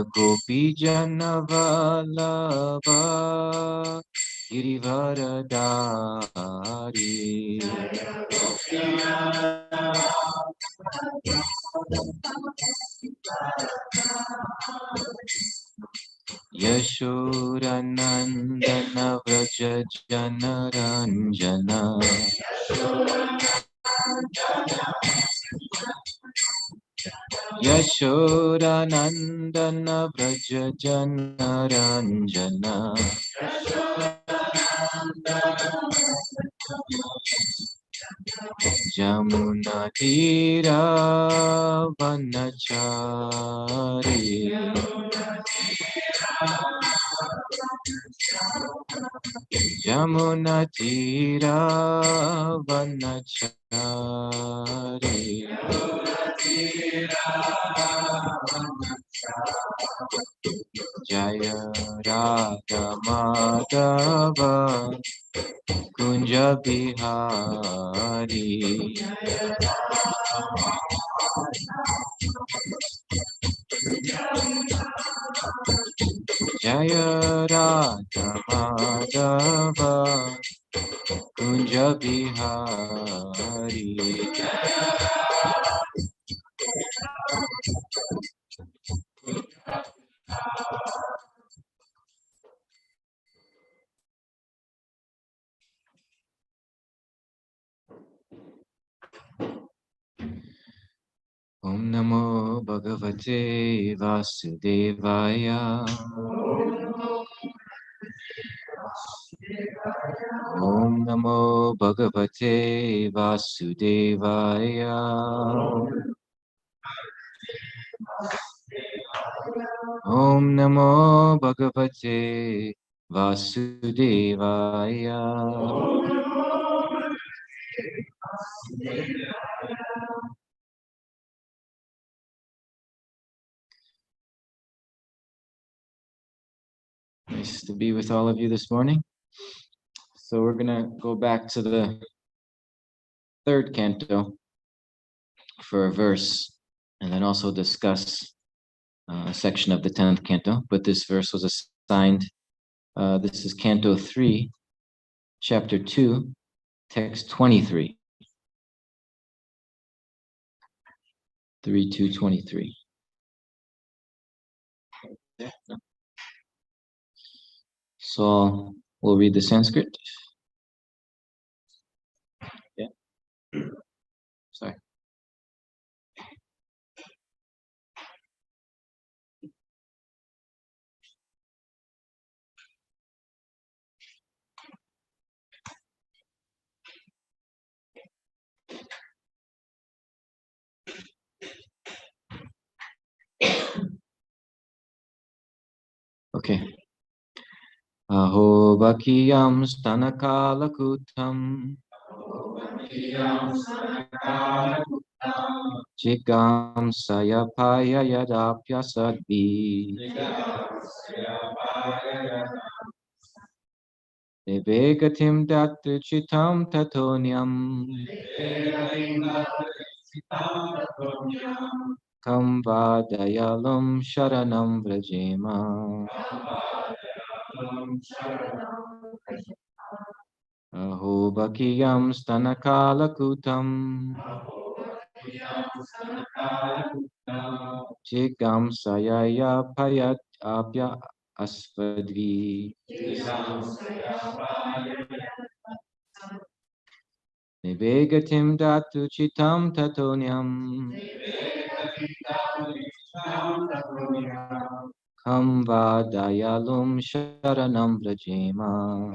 Gopi Janavalabha Girivaradari Yashodanandana Vraja Janaranjana Yashodanandana Vraja Janaranjana Jamuna Tira Vanachari Jamuna Tira Vanachari Jaya Radha Madhava Kunja Bihari Jaya Radha Madhava Kunja Bihari Om Namo Bhagavate Vasudevaya Om Namo Bhagavate Vasudevaya Om Namo Bhagavate Vasudevaya Nice to be with all of you this morning. So we're going to go back to the third canto for a verse and then also discuss a section of the 10th canto. But this verse was assigned, this is Canto 3, Chapter 2, Text 23. 3-2-23. So we'll read the Sanskrit. Yeah. Sorry. Okay. Aho Bakiyam Stanakalakutam Jigam Sayapaya Yadapyasadvi Devegatim Datuchitam Tatonyam Kamvadayalam Sharanam Vrajema Aho Bakiyam Stanakalakutam Jigam Sayaya Payat Apya Asvadvi Nivegatim Datu Chitam Tatonyam Kamvadayalum Sharanam Vrajema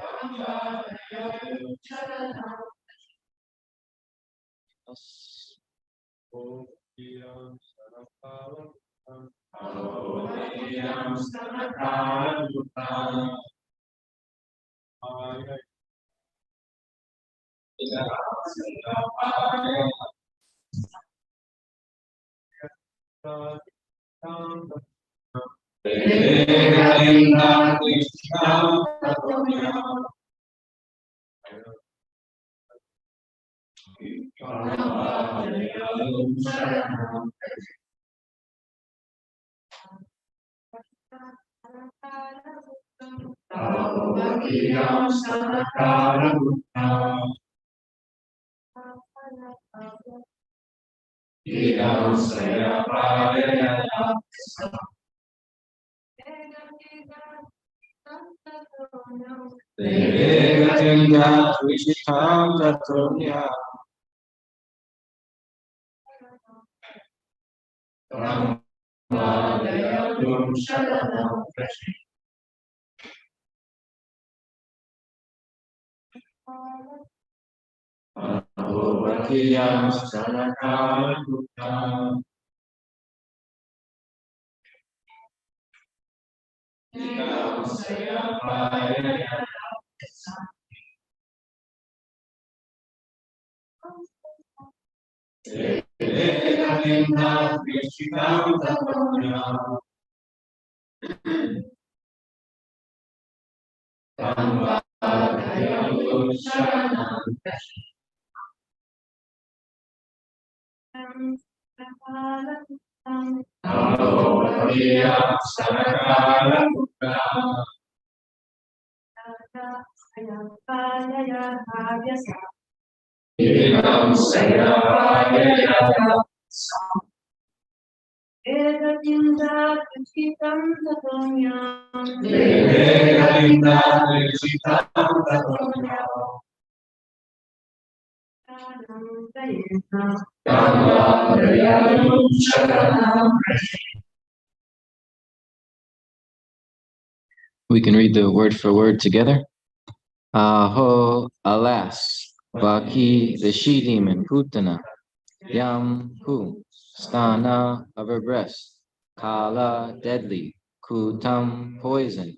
We can read the word for word together. Aho, alas, Baki, the she-demon, Putana, Yam, who, Stana, of her breast, Kala, deadly, Kutam, poison,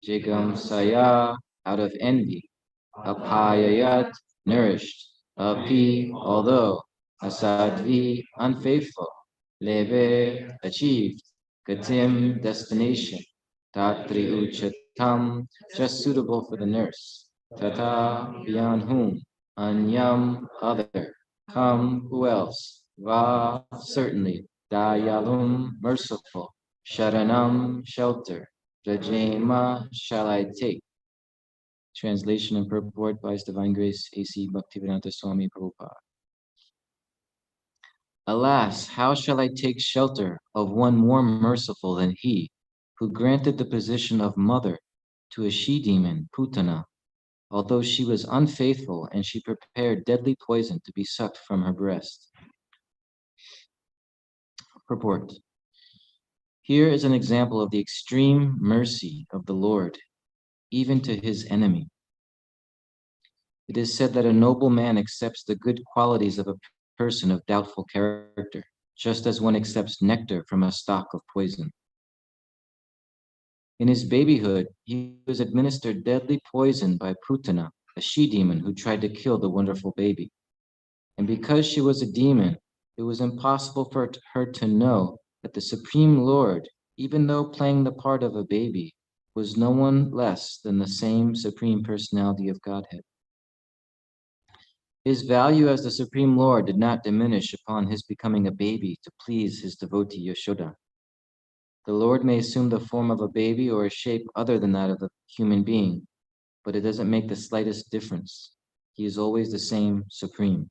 Jigam, Saya, out of envy, Apayayat, nourished, Api, although, Asadvi, unfaithful, Leve, achieved, Gatim, destination, Tatri Uchatam, just suitable for the nurse, Tata, beyond whom, Anyam, other, Kam, who else, Va, certainly, Dayalum, merciful, Sharanam, shelter, Rajema, shall I take. Translation and purport by His Divine Grace A.C. Bhaktivedanta Swami Prabhupada. Alas, how shall I take shelter of one more merciful than he, who granted the position of mother to a she-demon, Putana, although she was unfaithful and she prepared deadly poison to be sucked from her breast. Purport. Here is an example of the extreme mercy of the Lord, even to his enemy. It is said that a noble man accepts the good qualities of a person of doubtful character, just as one accepts nectar from a stalk of poison. In his babyhood, he was administered deadly poison by Putana, a she-demon who tried to kill the wonderful baby. And because she was a demon, it was impossible for her to know that the Supreme Lord, even though playing the part of a baby, was no one less than the same Supreme Personality of Godhead. His value as the Supreme Lord did not diminish upon his becoming a baby to please his devotee Yashoda. The Lord may assume the form of a baby or a shape other than that of a human being, but it doesn't make the slightest difference. He is always the same Supreme.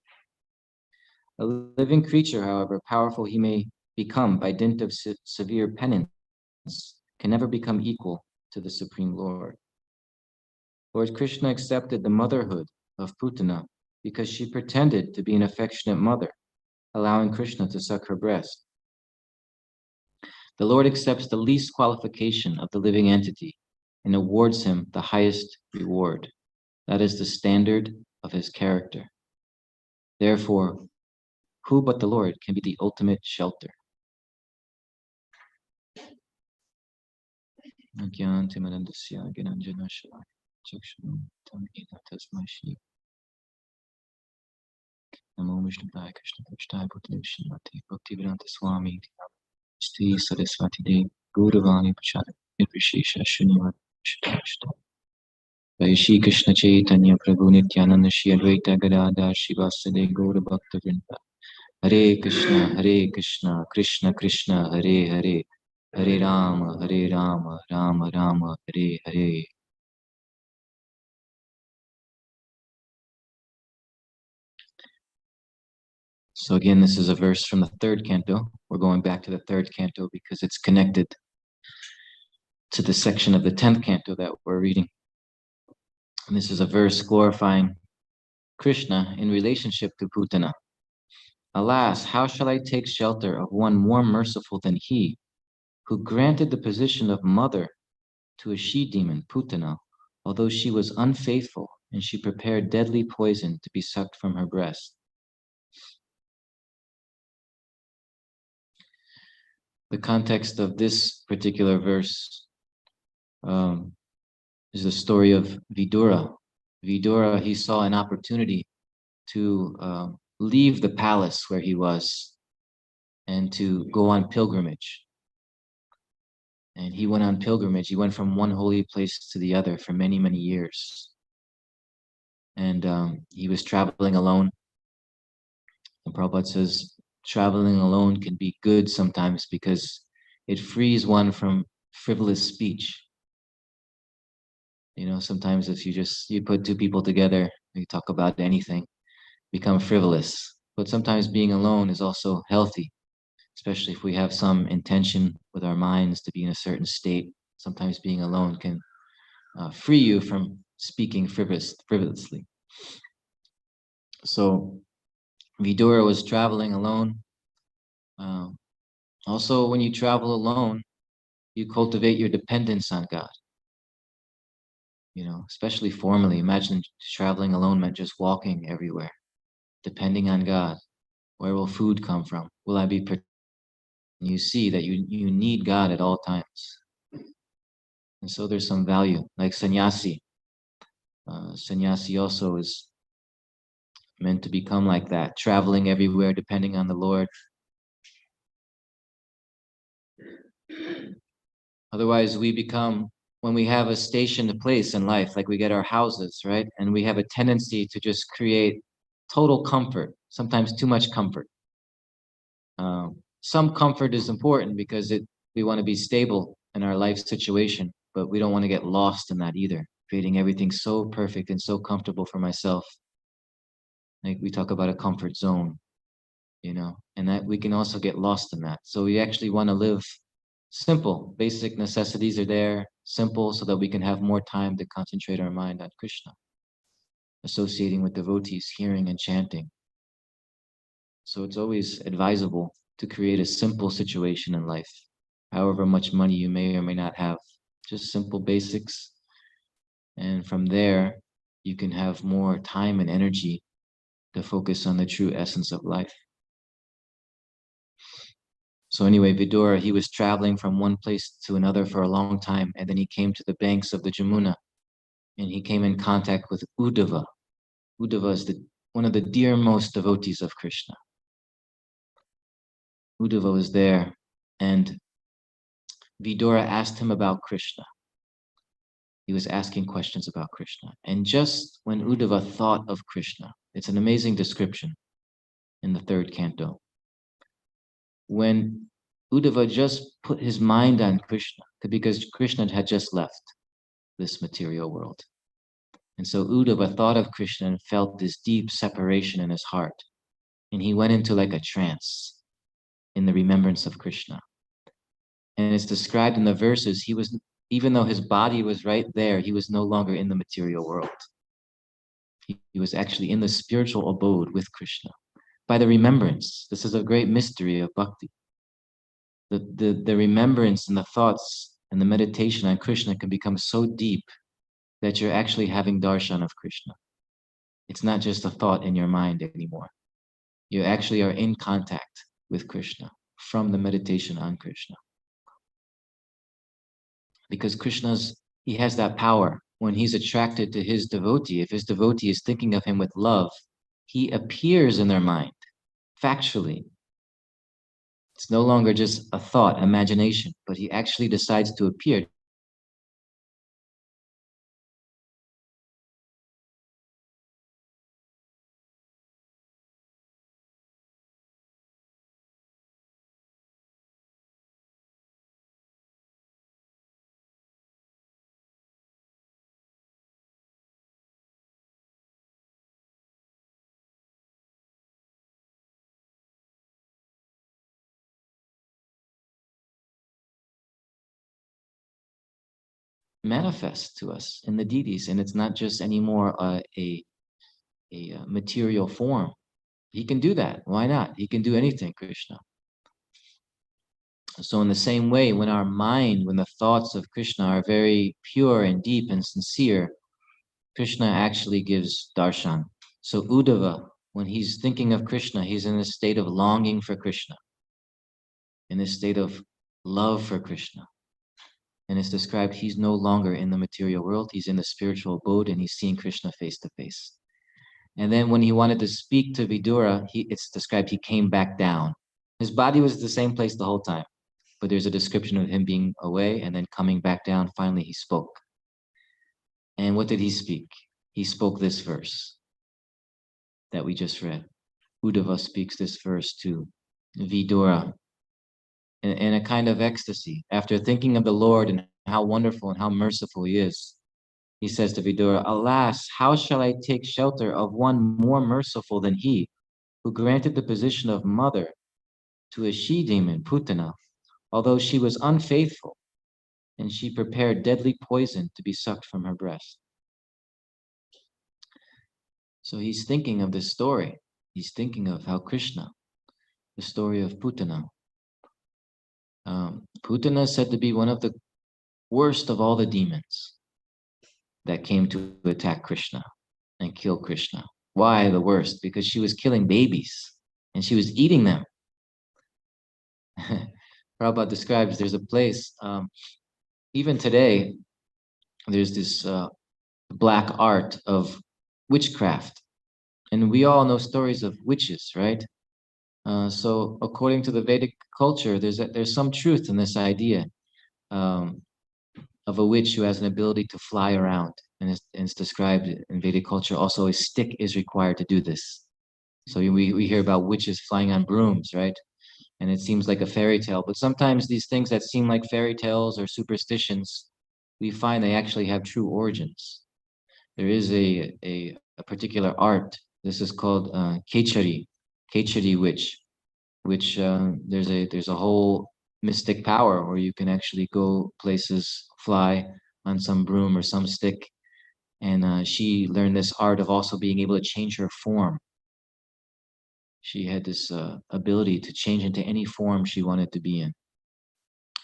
A living creature, however powerful he may become by dint of severe penance, can never become equal to the Supreme Lord. Lord Krishna accepted the motherhood of Putana because she pretended to be an affectionate mother, allowing Krishna to suck her breast. The Lord accepts the least qualification of the living entity and awards him the highest reward. That is the standard of his character. Therefore, who but the Lord can be the ultimate shelter? Namo Vishnu Pai Krishna Prishtai Bhutale Srimati Bhaktivedanta Swami Shri Saraswati Devi Gauravani Pachari Nirvishesha Shunyavad Shri Shri Krishna Chaitanya Prabhu Nityananda Shri Advaita Gadadhar Shivasade Gaura Bhakta Vrinda Hare Krishna Krishna Krishna Hare Hare Hare Rama, Hare Rama, Rama Rama, Hare Hare. So again, this is a verse from the third canto. We're going back to the third canto because it's connected to the section of the 10th canto that we're reading. And this is a verse glorifying Krishna in relationship to Putana. Alas, how shall I take shelter of one more merciful than he, who granted the position of mother to a she-demon, Putana, although she was unfaithful and she prepared deadly poison to be sucked from her breast. The context of this particular verse is the story of Vidura. Vidura, he saw an opportunity to leave the palace where he was and to go on pilgrimage. And he went on pilgrimage. He went from one holy place to the other for many, many years. And he was traveling alone. And Prabhupada says, traveling alone can be good sometimes because it frees one from frivolous speech. You know, sometimes if you put two people together, you talk about anything, become frivolous. But sometimes being alone is also healthy, especially if we have some intention with our minds to be in a certain state. Sometimes being alone can free you from speaking frivolously. So Vidura was traveling alone. Also, when you travel alone, you cultivate your dependence on God. You know, especially formally. Imagine traveling alone meant just walking everywhere, depending on God. Where will food come from? Will I be protected? You see that you need God at all times. And so there's some value, like sannyasi. Sannyasi also is meant to become like that, traveling everywhere, depending on the Lord. Otherwise, we become, when we have a stationed place in life, like we get our houses, right? And we have a tendency to just create total comfort, sometimes too much comfort. Some comfort is important because we want to be stable in our life situation, but we don't want to get lost in that either, creating everything so perfect and so comfortable for myself. Like we talk about a comfort zone, you know, and that we can also get lost in that. So we actually want to live simple, basic necessities are there, simple, so that we can have more time to concentrate our mind on Krishna, associating with devotees, hearing and chanting. So it's always advisable to create a simple situation in life, however much money you may or may not have, just simple basics. And from there, you can have more time and energy to focus on the true essence of life. So anyway, Vidura, he was traveling from one place to another for a long time, and then he came to the banks of the Jamuna, and he came in contact with Uddhava. Uddhava is one of the dearmost devotees of Krishna. Uddhava was there, and Vidura asked him about Krishna. He was asking questions about Krishna. And just when Uddhava thought of Krishna, it's an amazing description in the third canto. When Uddhava just put his mind on Krishna, because Krishna had just left this material world. And so Uddhava thought of Krishna and felt this deep separation in his heart. And he went into like a trance in the remembrance of Krishna. And it's described in the verses, even though his body was right there, he was no longer in the material world. He was actually in the spiritual abode with Krishna. By the remembrance, this is a great mystery of bhakti. The remembrance and the thoughts and the meditation on Krishna can become so deep that you're actually having darshan of Krishna. It's not just a thought in your mind anymore. You actually are in contact with Krishna from the meditation on Krishna. Because he has that power. When he's attracted to his devotee, if his devotee is thinking of him with love, he appears in their mind, factually. It's no longer just a thought, imagination, but he actually decides to appear. manifest to us in the deities, and it's not just anymore a material form. He can do that. Why not? He can do anything, Krishna. So in the same way, when our mind, when the thoughts of Krishna are very pure and deep and sincere, Krishna actually gives darshan. So Uddhava, when he's thinking of Krishna, he's in a state of longing for Krishna, in a state of love for Krishna. And it's described he's no longer in the material world, he's in the spiritual abode and he's seeing Krishna face to face. And then when he wanted to speak to Vidura, it's described he came back down. His body was the same place the whole time, but there's a description of him being away and then coming back down. Finally, he spoke. And what did he speak? He spoke this verse that we just read. Uddhava speaks this verse to Vidura in a kind of ecstasy. After thinking of the Lord and how wonderful and how merciful he is, he says to Vidura, "Alas, how shall I take shelter of one more merciful than he, who granted the position of mother to a she-demon, Putana, although she was unfaithful, and she prepared deadly poison to be sucked from her breast." So he's thinking of this story. He's thinking of how Krishna, the story of Putana. Putana is said to be one of the worst of all the demons that came to attack Krishna and kill Krishna. Why the worst? Because she was killing babies and she was eating them. Prabhupada describes there's a place, even today, there's this black art of witchcraft. And we all know stories of witches, right? So according to the Vedic culture, there's some truth in this idea of a witch who has an ability to fly around. And it's described in Vedic culture. Also, a stick is required to do this. So we hear about witches flying on brooms, right? And it seems like a fairy tale. But sometimes these things that seem like fairy tales or superstitions, we find they actually have true origins. There is a particular art. This is called Kechari witch, which there's a whole mystic power where you can actually go places, fly on some broom or some stick. And she learned this art of also being able to change her form. She had this ability to change into any form she wanted to be in.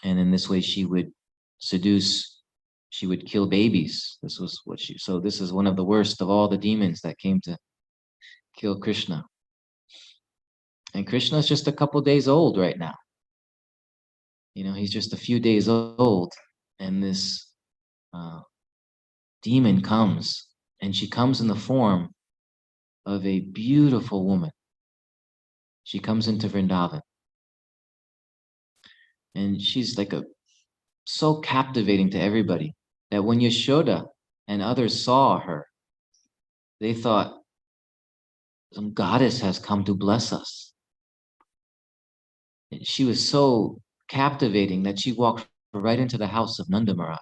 And in this way, she would seduce, she would kill babies. This was what so this is one of the worst of all the demons that came to kill Krishna. And Krishna is just a couple days old right now. He's just a few days old. And this demon comes, and she comes in the form of a beautiful woman. She comes into Vrindavan. And she's like so captivating to everybody that when Yashoda and others saw her, they thought, some goddess has come to bless us. And she was so captivating that she walked right into the house of Nanda Maharaj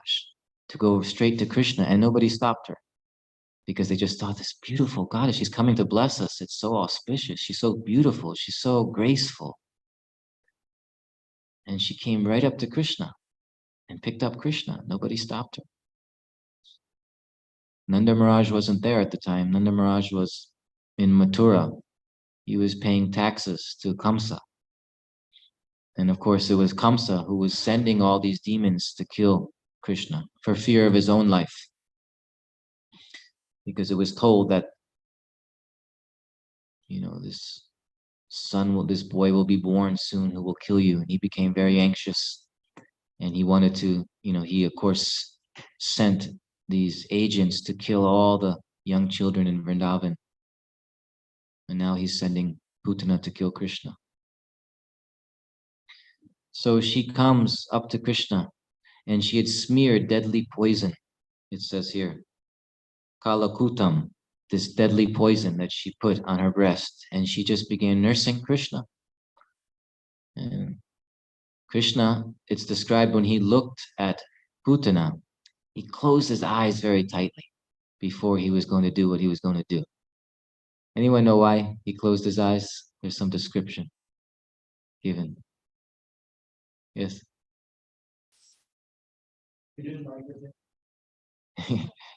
to go straight to Krishna, and nobody stopped her because they just thought, this beautiful goddess, she's coming to bless us. It's so auspicious. She's so beautiful. She's so graceful. And she came right up to Krishna and picked up Krishna. Nobody stopped her. Nanda Maharaj wasn't there at the time. Nanda Maharaj was in Mathura. He was paying taxes to Kamsa. And of course, it was Kamsa who was sending all these demons to kill Krishna for fear of his own life. Because it was told that, this boy will be born soon who will kill you. And he became very anxious. And he wanted to, he of course sent these agents to kill all the young children in Vrindavan. And now he's sending Putana to kill Krishna. So she comes up to Krishna and she had smeared deadly poison. It says here, Kalakutam, this deadly poison that she put on her breast. And she just began nursing Krishna. And Krishna, it's described when he looked at Putana, he closed his eyes very tightly before he was going to do what he was going to do. Anyone know why he closed his eyes? There's some description given. Yes?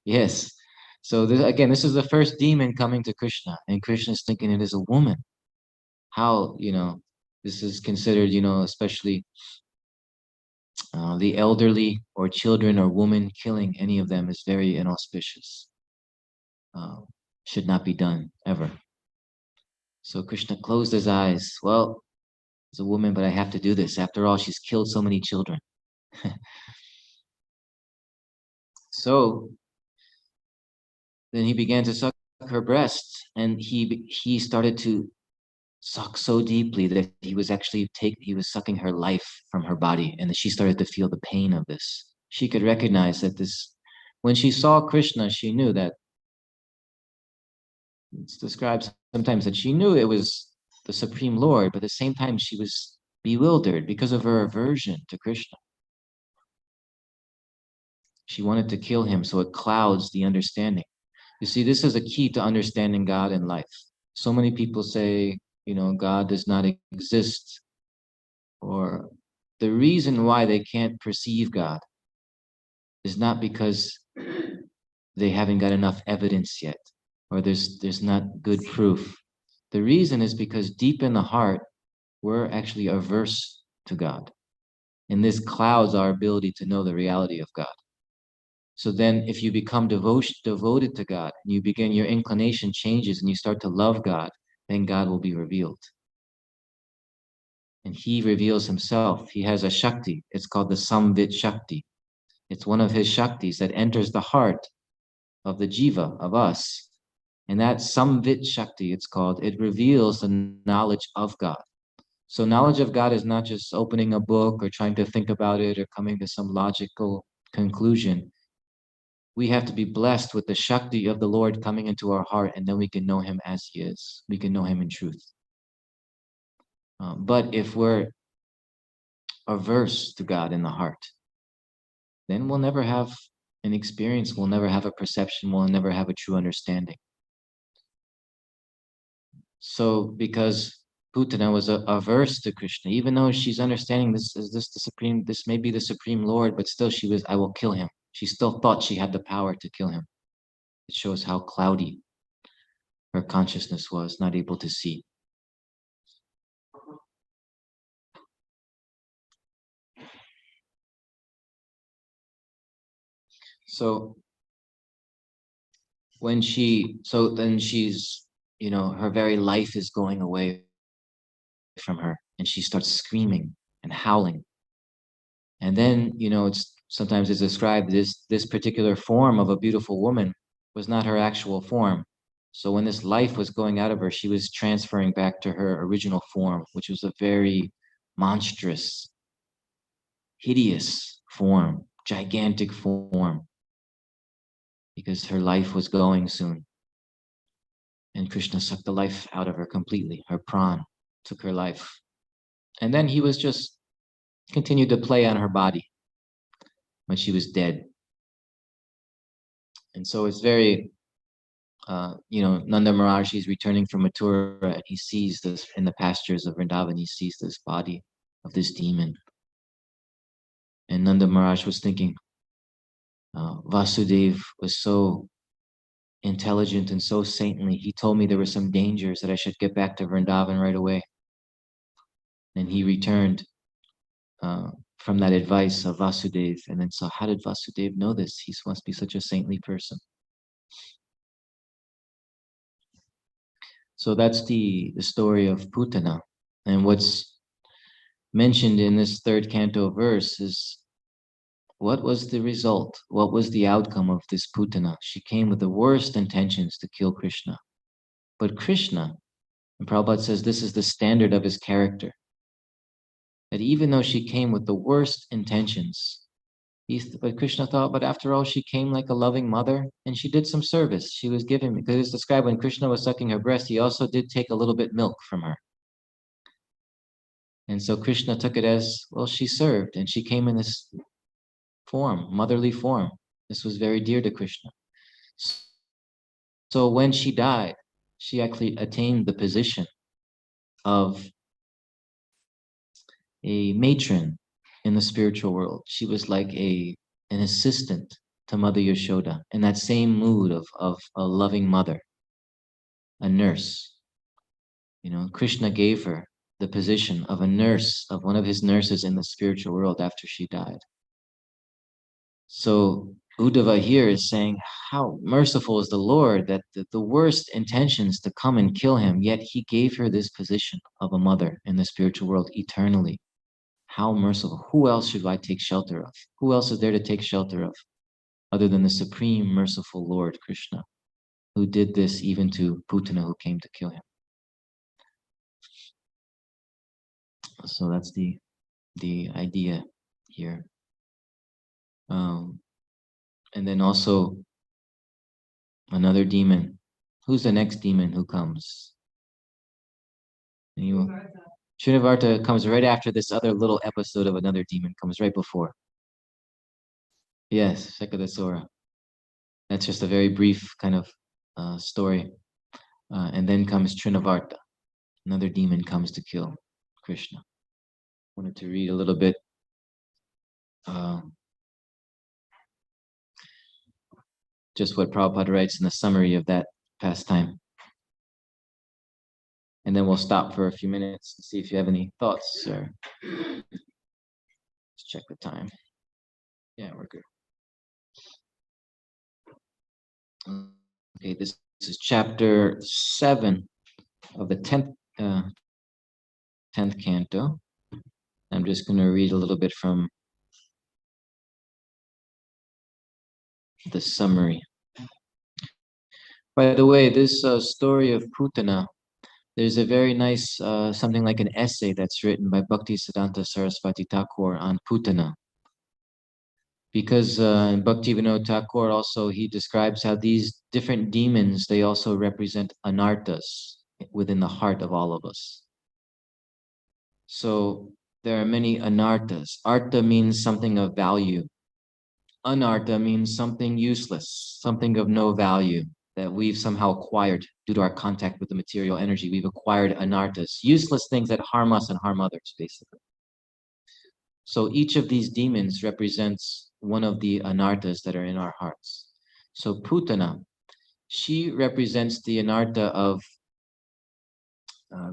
Yes. So this, again, this is the first demon coming to Krishna, and Krishna is thinking it is a woman. How, this is considered, especially the elderly or children or women, killing any of them is very inauspicious. Uh, should not be done ever. So Krishna closed his eyes. Well, as a woman, but I have to do this. After all, she's killed so many children. So then he began to suck her breast, and he started to suck so deeply that he was sucking her life from her body, and that she started to feel the pain of this. She could recognize that when she saw Krishna, she knew that it's described sometimes that she knew it was the Supreme Lord, but at the same time she was bewildered because of her aversion to Krishna. She wanted to kill him, so it clouds the understanding. You see, this is a key to understanding God and life. So many people say, God does not exist, or the reason why they can't perceive God is not because they haven't got enough evidence yet, or there's not good proof. The reason is because deep in the heart, we're actually averse to God. And this clouds our ability to know the reality of God. So then if you become devoted to God, and you begin, your inclination changes and you start to love God, then God will be revealed. And he reveals himself. He has a Shakti. It's called the Samvit Shakti. It's one of his Shaktis that enters the heart of the Jiva, of us. And that Samvit Shakti, it's called, it reveals the knowledge of God. So knowledge of God is not just opening a book or trying to think about it or coming to some logical conclusion. We have to be blessed with the Shakti of the Lord coming into our heart, and then we can know him as he is. We can know him in truth. But if we're averse to God in the heart, then we'll never have an experience, we'll never have a perception, we'll never have a true understanding. So because Putana was averse to Krishna, even though she's understanding this may be the Supreme Lord, but still I will kill him. She still thought she had the power to kill him. It shows how cloudy her consciousness was, not able to see. So then she's, her very life is going away from her, and she starts screaming and howling. And then, it's described this particular form of a beautiful woman was not her actual form. So when this life was going out of her, she was transferring back to her original form, which was a very monstrous, hideous form, gigantic form, because her life was going soon. And Krishna sucked the life out of her completely. Her pran took her life. And then he was just continued to play on her body when she was dead. And so it's very, Nanda Maharaj, he's returning from Mathura, and he sees this in the pastures of Vrindavan. He sees this body of this demon. And Nanda Maharaj was thinking, Vasudev was so intelligent and so saintly. He told me there were some dangers, that I should get back to Vrindavan right away. And he returned from that advice of Vasudev. And then so how did Vasudev know this? He must be such a saintly person. So that's the story of Putana. And what's mentioned in this third canto verse is, what was the result? What was the outcome of this Putana? She came with the worst intentions to kill Krishna. But Krishna, and Prabhupada says this is the standard of his character, that even though she came with the worst intentions, but Krishna thought, but after all, she came like a loving mother, and she did some service. She was giving, because it's described when Krishna was sucking her breast, he also did take a little bit milk from her. And so Krishna took it as, well, she served, and she came in this form, motherly form. This was very dear to Krishna. So when she died, she actually attained the position of a matron in the spiritual world. She was like an assistant to Mother Yashoda, in that same mood of a loving mother, a nurse. Krishna gave her the position of a nurse, of one of his nurses in the spiritual world after she died. So Uddhava here is saying, how merciful is the Lord that the worst intentions to come and kill him, yet he gave her this position of a mother in the spiritual world eternally. How merciful. Who else should I take shelter of? Who else is there to take shelter of other than the supreme merciful Lord Krishna, who did this even to Putana, who came to kill him? So that's the idea here. And then also another demon. Who's the next demon who comes? Trinavarta comes right after this other little episode of another demon, comes right before. Yes, Shekadasura. That's just a very brief kind of story. And then comes Trinavarta. Another demon comes to kill Krishna. Wanted to read a little bit. Just what Prabhupada writes in the summary of that pastime. And then we'll stop for a few minutes and see if you have any thoughts, or let's check the time. Yeah, we're good. Okay, this is chapter 7 of the 10th canto. I'm just going to read a little bit from the summary. By the way, this story of Putana, there's a very nice, something like an essay that's written by Bhaktisiddhanta Saraswati Thakur on Putana. Because Bhaktivinoda Thakur also, he describes how these different demons, they also represent anarthas within the heart of all of us. So there are many anarthas. Artha means something of value. Anartha means something useless, something of no value that we've somehow acquired due to our contact with the material energy. We've acquired anarthas, useless things that harm us and harm others, basically. So each of these demons represents one of the anarthas that are in our hearts. So Putana, she represents the anartha of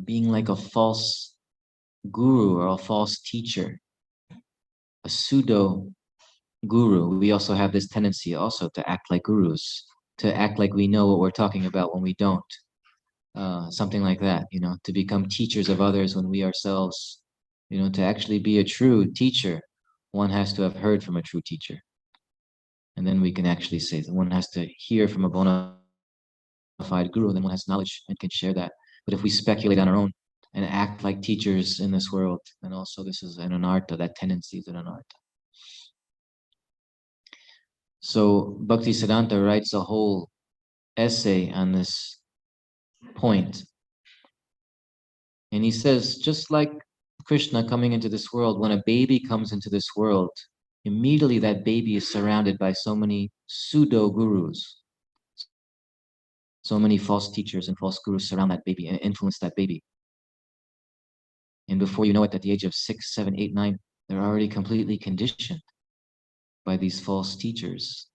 being like a false guru or a false teacher, a pseudo guru. We also have this tendency also to act like gurus, to act like we know what we're talking about when we don't. Something like that, to become teachers of others when we ourselves, to actually be a true teacher, one has to have heard from a true teacher. And then we can actually say that one has to hear from a bona fide guru, and then one has knowledge and can share that. But if we speculate on our own and act like teachers in this world, then also this is an anartha, that tendency is an anartha. So Bhaktisiddhanta writes a whole essay on this point. And he says, just like Krishna coming into this world, when a baby comes into this world, immediately that baby is surrounded by so many pseudo-gurus. So many false teachers and false gurus surround that baby and influence that baby. And before you know it, at the age of 6, 7, 8, 9, they're already completely conditioned by these false teachers.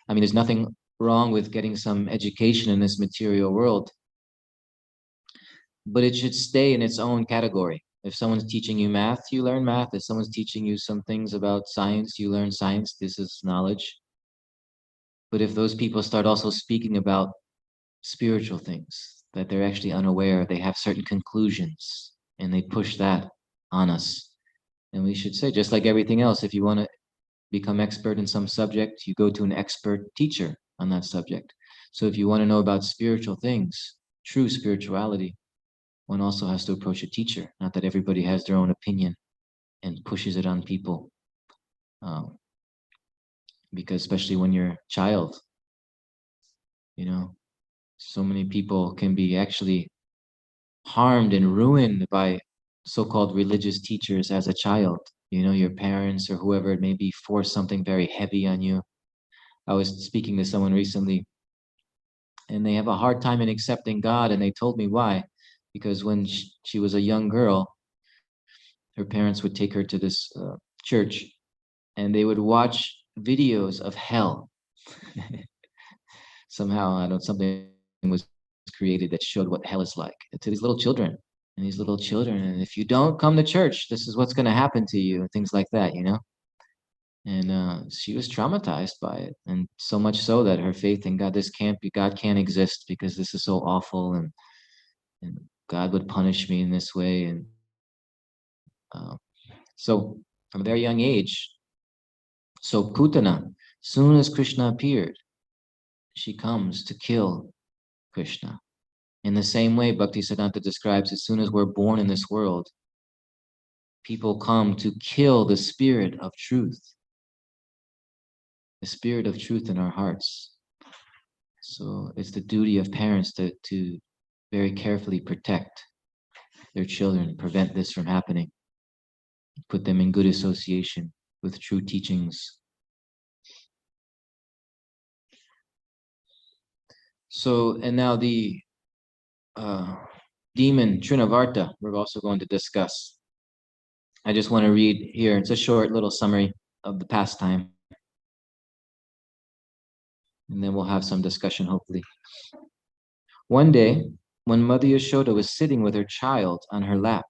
There's nothing wrong with getting some education in this material world, but it should stay in its own category. If someone's teaching you math, you learn math. If someone's teaching you some things about science, you learn science. This is knowledge. But if those people start also speaking about spiritual things, that they're actually unaware, they have certain conclusions, and they push that on us, and we should say, just like everything else, if you want to become expert in some subject, you go to an expert teacher on that subject. So if you want to know about spiritual things, true spirituality, one also has to approach a teacher. Not that everybody has their own opinion and pushes it on people. Because especially when you're a child, so many people can be actually harmed and ruined by so-called religious teachers as a child. Your parents or whoever it may be force something very heavy on you. I was speaking to someone recently, and they have a hard time in accepting God, and they told me why. Because when she was a young girl, her parents would take her to this church, and they would watch videos of hell. Somehow, I don't something was created that showed what hell is like to these little children. And these little children, and if you don't come to church, this is what's going to happen to you, and things like that, you know. And she was traumatized by it, and so much so that her faith in God, this can't be, God can't exist because this is so awful, and God would punish me in this way. And so from a very young age, so Putana, soon as Krishna appeared, she comes to kill Krishna. In the same way, Bhaktisiddhanta describes, as soon as we're born in this world, people come to kill the spirit of truth, the spirit of truth in our hearts. So it's the duty of parents to very carefully protect their children, prevent this from happening, put them in good association with true teachings. So, and now the demon Trinavarta, we're also going to discuss. I just want to read here, it's a short little summary of the pastime, and then we'll have some discussion, hopefully. One day, when Mother Yashoda was sitting with her child on her lap,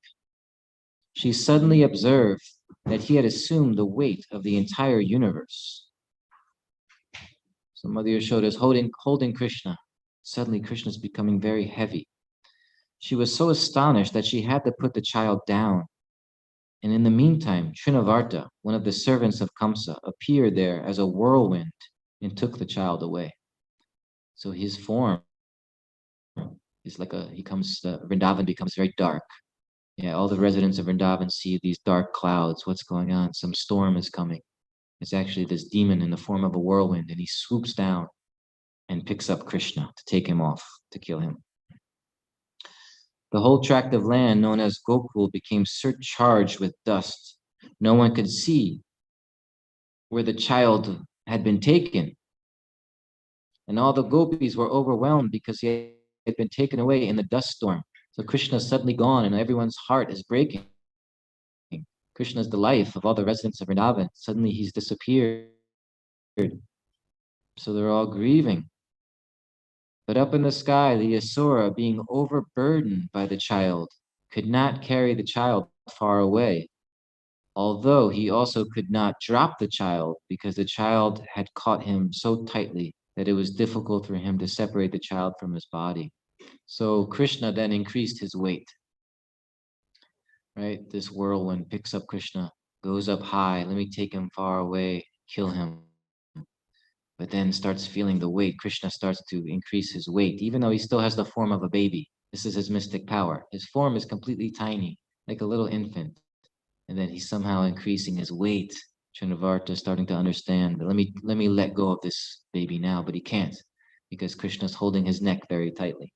she suddenly observed that he had assumed the weight of the entire universe. So Mother Yashoda is holding Krishna. Suddenly, Krishna is becoming very heavy. She was so astonished that she had to put the child down. And in the meantime, Trinavarta, one of the servants of Kamsa, appeared there as a whirlwind and took the child away. So his form is like Vrindavan becomes very dark. Yeah, all the residents of Vrindavan see these dark clouds. What's going on? Some storm is coming. It's actually this demon in the form of a whirlwind, and he swoops down and picks up Krishna to take him off, to kill him. The whole tract of land known as Gokul became surcharged with dust. No one could see where the child had been taken. And all the gopis were overwhelmed because he had been taken away in the dust storm. So Krishna is suddenly gone, and everyone's heart is breaking. Krishna is the life of all the residents of Vrindavan. Suddenly he's disappeared. So they're all grieving. But up in the sky, the Asura, being overburdened by the child, could not carry the child far away, although he also could not drop the child because the child had caught him so tightly that it was difficult for him to separate the child from his body. So Krishna then increased his weight, right? This whirlwind picks up Krishna, goes up high, let me take him far away, kill him. But then starts feeling the weight. Krishna starts to increase his weight, even though he still has the form of a baby. This is his mystic power. His form is completely tiny, like a little infant. And then he's somehow increasing his weight. Trinavarta is starting to understand, let me let go of this baby now, but he can't, because Krishna's holding his neck very tightly.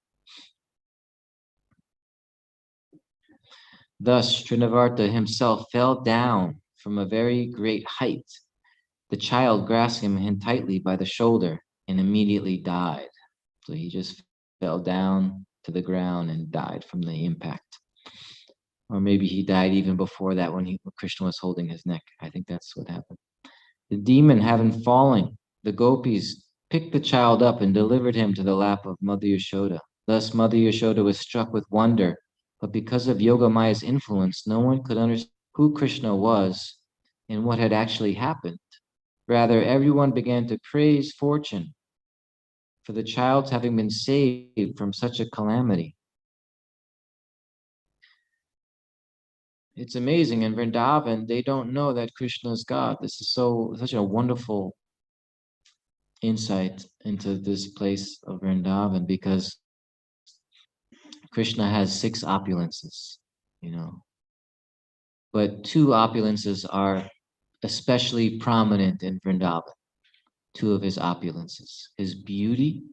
Thus, Trinavarta himself fell down from a very great height. The child grasped him tightly by the shoulder and immediately died. So he just fell down to the ground and died from the impact. Or maybe he died even before that when Krishna was holding his neck. I think that's what happened. The demon, having fallen, the gopis picked the child up and delivered him to the lap of Mother Yashoda. Thus Mother Yashoda was struck with wonder, but because of Yogamaya's influence, no one could understand who Krishna was and what had actually happened. Rather, everyone began to praise fortune for the child's having been saved from such a calamity. It's amazing. In Vrindavan, they don't know that Krishna is God. This is such a wonderful insight into this place of Vrindavan, because Krishna has 6 opulences, but 2 opulences are especially prominent in Vrindavan. 2 of his opulences, his beauty,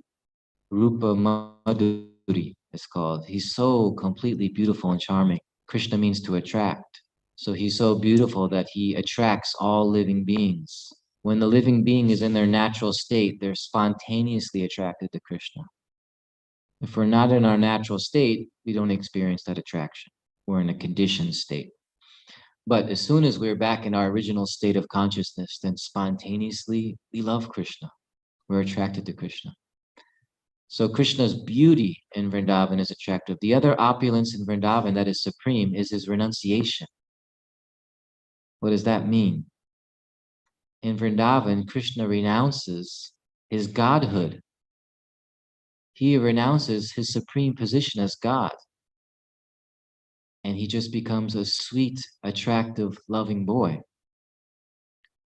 Rupa Madhuri is called. He's so completely beautiful and charming. Krishna means to attract. So he's so beautiful that he attracts all living beings. When the living being is in their natural state, they're spontaneously attracted to Krishna. If we're not in our natural state, we don't experience that attraction. We're in a conditioned state. But as soon as we're back in our original state of consciousness, then spontaneously we love Krishna. We're attracted to Krishna. So Krishna's beauty in Vrindavan is attractive. The other opulence in Vrindavan that is supreme is his renunciation. What does that mean? In Vrindavan, Krishna renounces his godhood. He renounces his supreme position as God. And he just becomes a sweet, attractive, loving boy.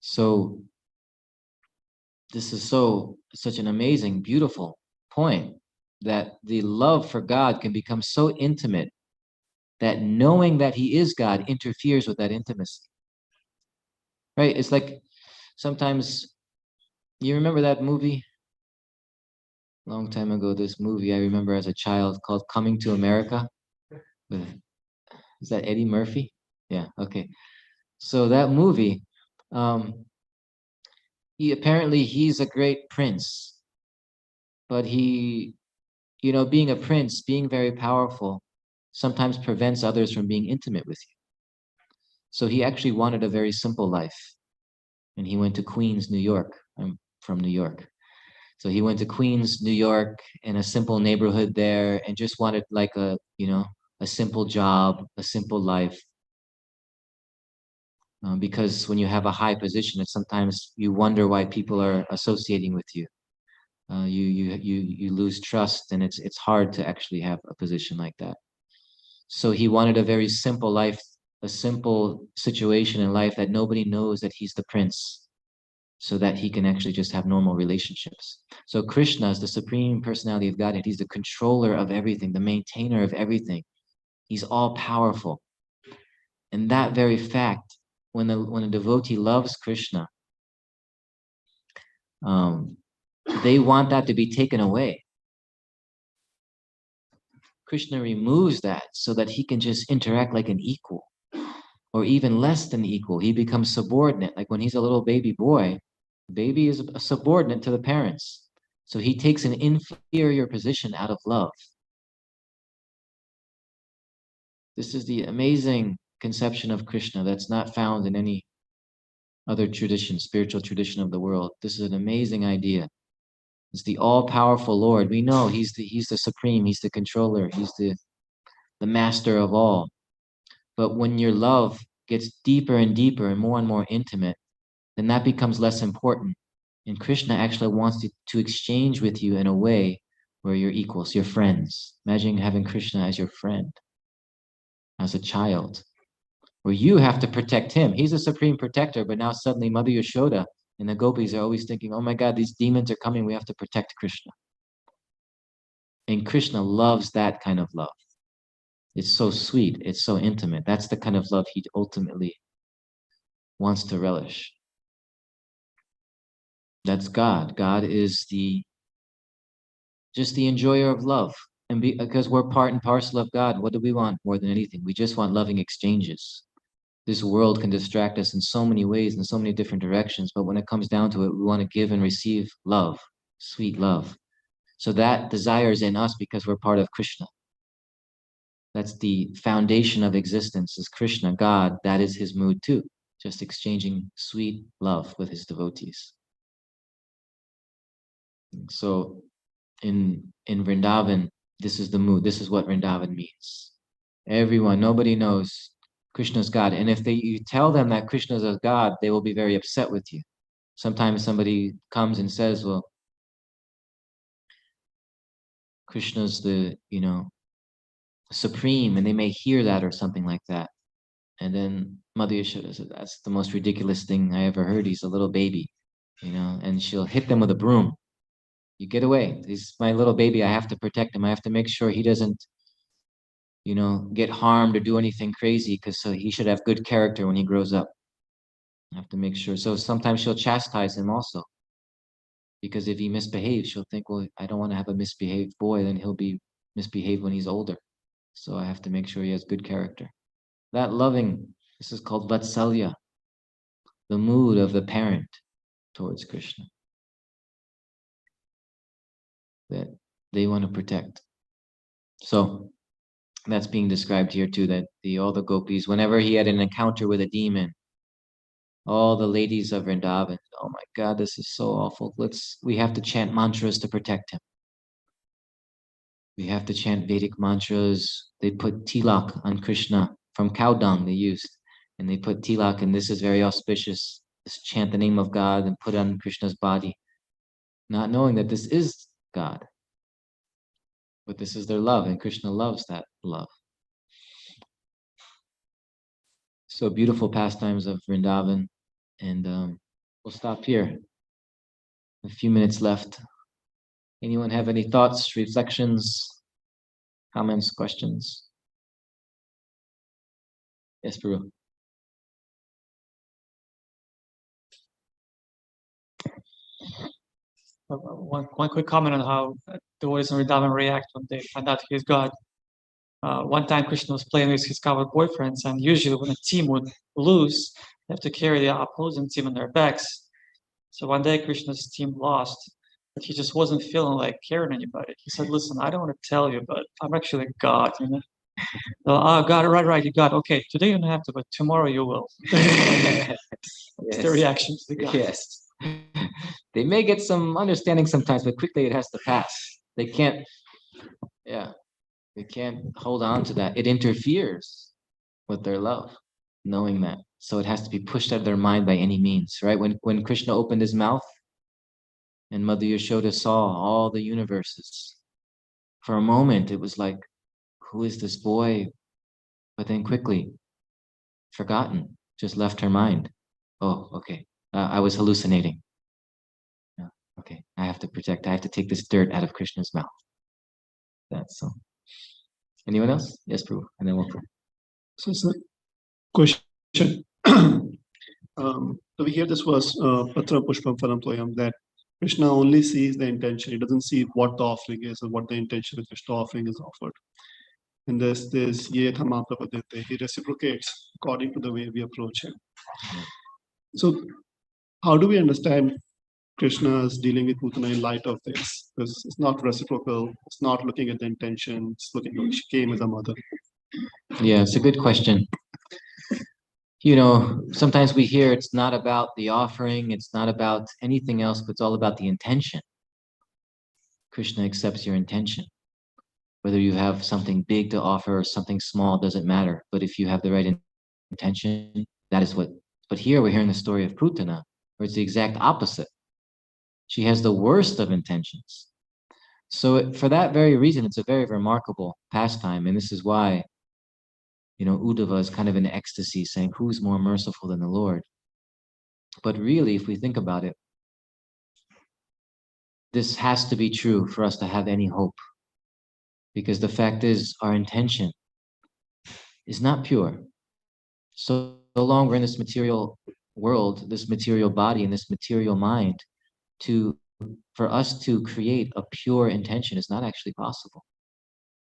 So this is such an amazing, beautiful point that the love for God can become so intimate that knowing that he is God interferes with that intimacy. Right? It's like sometimes, you remember that movie? Long time ago, this movie I remember as a child called Coming to America. Is that Eddie Murphy? Yeah, okay. So that movie, um, he's a great prince, but being a prince, being very powerful, sometimes prevents others from being intimate with you. So he actually wanted a very simple life. And he went to Queens, New York. I'm from New York. So he went to Queens, New York, in a simple neighborhood there, and just wanted like a simple job, a simple life. Because when you have a high position, it's sometimes you wonder why people are associating with you. You lose trust, and it's hard to actually have a position like that. So he wanted a very simple life, a simple situation in life that nobody knows that he's the prince, so that he can actually just have normal relationships. So Krishna is the supreme personality of Godhead. He's the controller of everything, the maintainer of everything. He's all powerful. And that very fact, when a devotee loves Krishna, they want that to be taken away. Krishna removes that so that he can just interact like an equal, or even less than equal. He becomes subordinate. Like when he's a little baby boy, the baby is a subordinate to the parents. So he takes an inferior position out of love. This is the amazing conception of Krishna that's not found in any other tradition, spiritual tradition of the world. This is an amazing idea. It's the all-powerful Lord. We know he's the supreme, he's the controller, he's the master of all. But when your love gets deeper and deeper and more intimate, then that becomes less important. And Krishna actually wants to exchange with you in a way where you're equals, you're friends. Imagine having Krishna as your friend, as a child, where you have to protect him. He's a supreme protector, but now suddenly Mother Yashoda and the gopis are always thinking, oh my God, these demons are coming, we have to protect Krishna. And Krishna loves that kind of love. It's so sweet, it's so intimate. That's the kind of love he ultimately wants to relish. That's God. God is just the enjoyer of love. And because we're part and parcel of God, what do we want more than anything? We just want loving exchanges. This world can distract us in so many ways, in so many different directions, but when it comes down to it, we want to give and receive love, sweet love. So that desire is in us because we're part of Krishna. That's the foundation of existence, is Krishna, God. That is his mood too, just exchanging sweet love with his devotees. So in Vrindavan, this is the mood. This is what Vrindavan means. Everyone, nobody knows Krishna's God. And if you tell them that Krishna's a God, they will be very upset with you. Sometimes somebody comes and says, well, Krishna's the, supreme, and they may hear that or something like that. And then Mother Yashoda said, that's the most ridiculous thing I ever heard. He's a little baby, and she'll hit them with a broom. You get away. He's my little baby. I have to protect him. I have to make sure he doesn't, get harmed or do anything crazy, because so he should have good character when he grows up. I have to make sure. So sometimes she'll chastise him also, because if he misbehaves, she'll think, well, I don't want to have a misbehaved boy, then he'll be misbehaved when he's older. So I have to make sure he has good character. That loving, this is called Vatsalya, the mood of the parent towards Krishna, that they want to protect. So And that's being described here too, that all the gopis, whenever he had an encounter with a demon, all the ladies of Vrindavan, oh my God, this is so awful. We have to chant mantras to protect him. We have to chant Vedic mantras. They put tilak on Krishna from cow dung they used. And they put tilak, and this is very auspicious. Just chant the name of God and put it on Krishna's body, not knowing that this is God. But this is their love, and Krishna loves that love. So beautiful pastimes of Vrindavan. And we'll stop here. A few minutes left. Anyone have any thoughts, reflections, comments, questions? Yes, Peru. One quick comment on how the devotees in Vrindavan react when they find out he's God. One time Krishna was playing with his cowboy boyfriends, and usually when a team would lose, they have to carry the opposing team on their backs. So one day Krishna's team lost, but he just wasn't feeling like carrying anybody. He said, "Listen, I don't want to tell you, but I'm actually God, you know." Oh, God, right, you God. Okay, today you don't have to, but tomorrow you will. It's the reaction to the God. Yes. They may get some understanding sometimes, but quickly it has to pass. They can't hold on to that. It interferes with their love, knowing that. So it has to be pushed out of their mind by any means, right? When Krishna opened his mouth and Mother Yashoda saw all the universes, for a moment it was like, who is this boy? But then quickly, forgotten, just left her mind. Oh, okay. I was hallucinating. Okay, I have to take this dirt out of Krishna's mouth. That's so. Anyone else? Yes, Prabhu. And then we'll pray. So it's a question. So we hear this verse, Patra Pushpam Phalam Toyam, that Krishna only sees the intention. He doesn't see what the offering is or what the intention with which the offering is offered. And there's this Ye Thama Prapadite. He reciprocates according to the way we approach him. So how do we understand Krishna's dealing with Putana in light of this? Because it's not reciprocal, it's not looking at the intention, it's looking at she came as a mother. Yeah, it's a good question. You know, sometimes we hear it's not about the offering, it's not about anything else, but it's all about the intention. Krishna accepts your intention. Whether you have something big to offer or something small, doesn't matter. But if you have the right intention, that is what. But here we're hearing the story of Putana, where it's the exact opposite. She has the worst of intentions. So for that very reason, it's a very remarkable pastime. And this is why, you know, Uddhava is kind of in ecstasy, saying, who's more merciful than the Lord? But really, if we think about it, this has to be true for us to have any hope. Because the fact is, our intention is not pure. So long we're in this material world, this material body, and this material mind, for us to create a pure intention is not actually possible.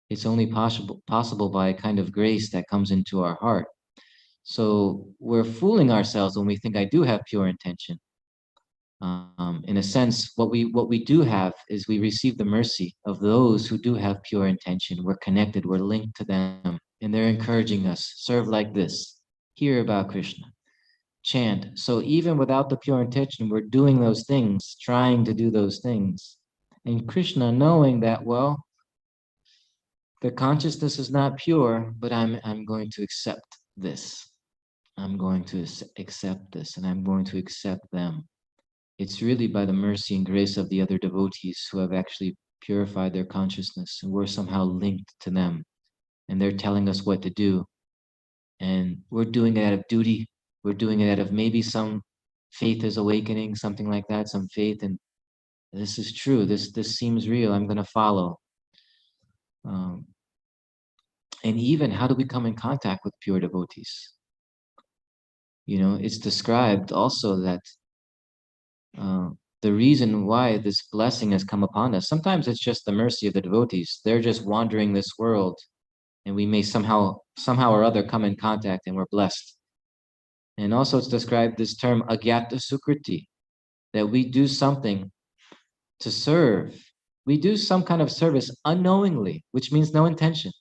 It's only possible by a kind of grace that comes into our heart. So we're fooling ourselves when we think I do have pure intention. In a sense, what we do have is we receive the mercy of those who do have pure intention. We're connected, we're linked to them, and they're encouraging us, serve like this, hear about Krishna, chant. So even without the pure intention, we're doing those things, trying to do those things. And Krishna, knowing that, well, the consciousness is not pure, but I'm going to accept this. I'm going to accept this, and I'm going to accept them. It's really by the mercy and grace of the other devotees who have actually purified their consciousness, and we're somehow linked to them, and they're telling us what to do. And we're doing it out of duty. We're doing it out of maybe some faith is awakening, something like that, some faith, and this is true. This seems real. I'm going to follow. And even how do we come in contact with pure devotees? You know, it's described also that the reason why this blessing has come upon us, sometimes it's just the mercy of the devotees. They're just wandering this world, and we may somehow or other come in contact, and we're blessed. And also it's described this term agyata sukriti, that we do something to serve. We do some kind of service unknowingly, which means no intention.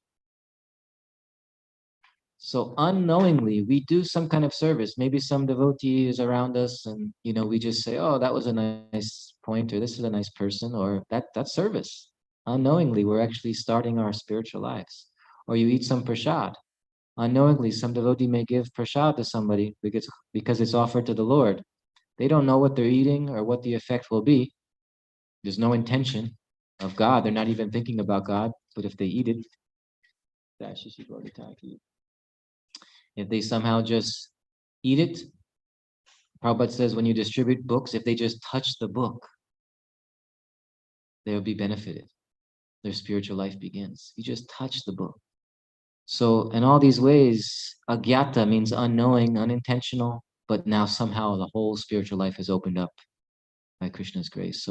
So unknowingly, we do some kind of service. Maybe some devotee is around us, and we just say, "Oh, that was a nice point," or "This is a nice person," or that's service. Unknowingly, we're actually starting our spiritual lives. Or you eat some prasad. Unknowingly, some devotee may give prasad to somebody because it's offered to the Lord. They don't know what they're eating or what the effect will be. There's no intention of God. They're not even thinking about God. But if they eat it, if they somehow just eat it, Prabhupada says when you distribute books, if they just touch the book, they'll be benefited. Their spiritual life begins. You just touch the book. So in all these ways, agyata means unknowing, unintentional, but now somehow the whole spiritual life is opened up by Krishna's grace.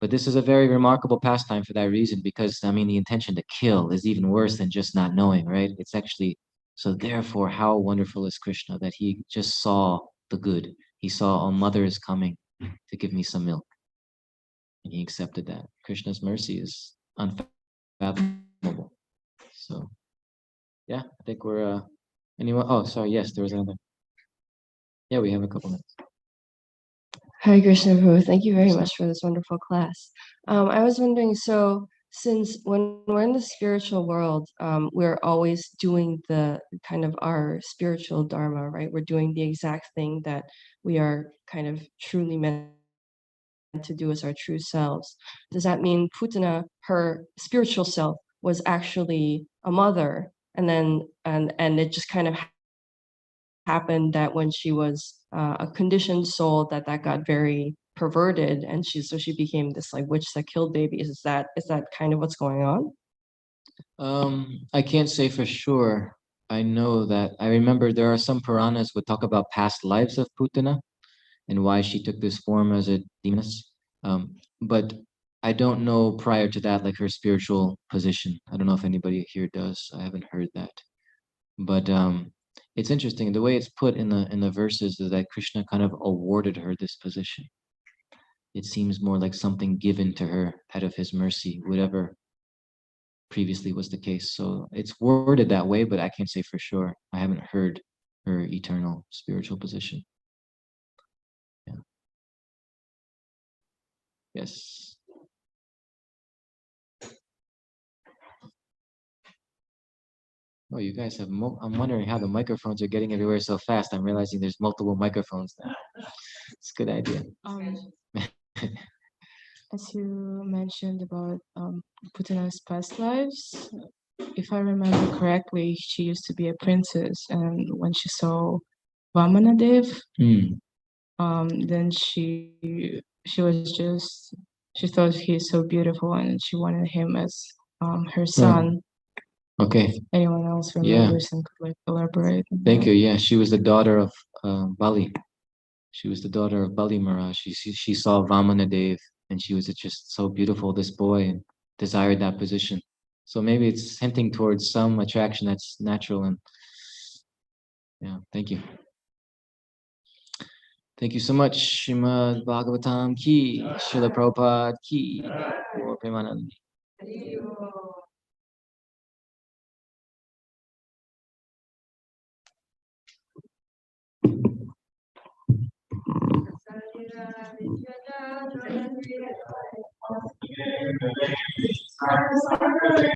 But this is a very remarkable pastime for that reason, because the intention to kill is even worse than just not knowing, right? It's actually, so therefore, how wonderful is Krishna that he just saw the good. He saw, "Oh, mother is coming to give me some milk." And he accepted that. Krishna's mercy is unfathomable. So yeah, I think we're anyone. Oh, sorry, yes, there was another. Yeah, we have a couple minutes. Hare Krishna Prabhu, thank you very much for this wonderful class. I was wondering, so since when we're in the spiritual world, we're always doing the kind of our spiritual dharma, right? We're doing the exact thing that we are kind of truly meant to do as our true selves. Does that mean Putana, her spiritual self, was actually a mother, and then and it just kind of happened that when she was a conditioned soul, that got very perverted, and she became this like witch that killed babies? Is that kind of what's going on? I can't say for sure. I know that I remember there are some Puranas would talk about past lives of Putana and why she took this form as a demoness. But I don't know prior to that, like her spiritual position. I don't know if anybody here does. I haven't heard that. But it's interesting. The way it's put in the verses is that Krishna kind of awarded her this position. It seems more like something given to her out of his mercy, whatever previously was the case. So it's worded that way, but I can't say for sure. I haven't heard her eternal spiritual position. Yeah. Yes. Oh, you guys have. I'm wondering how the microphones are getting everywhere so fast. I'm realizing there's multiple microphones now. It's a good idea. As you mentioned about Putana's past lives, if I remember correctly, she used to be a princess, and when she saw Vamanadev, then she thought he's so beautiful, and she wanted him as her son. Okay. Anyone else remembers and could like elaborate? Thank you. Yeah, she was the daughter of Bali. She was the daughter of Bali Maharaj. She saw Vamanadev, and she was just so beautiful, this boy, and desired that position. So maybe it's hinting towards some attraction that's natural. And yeah, thank you. Thank you so much. Srimad Bhagavatam ki, Srila Prabhupada ki, or Premanand.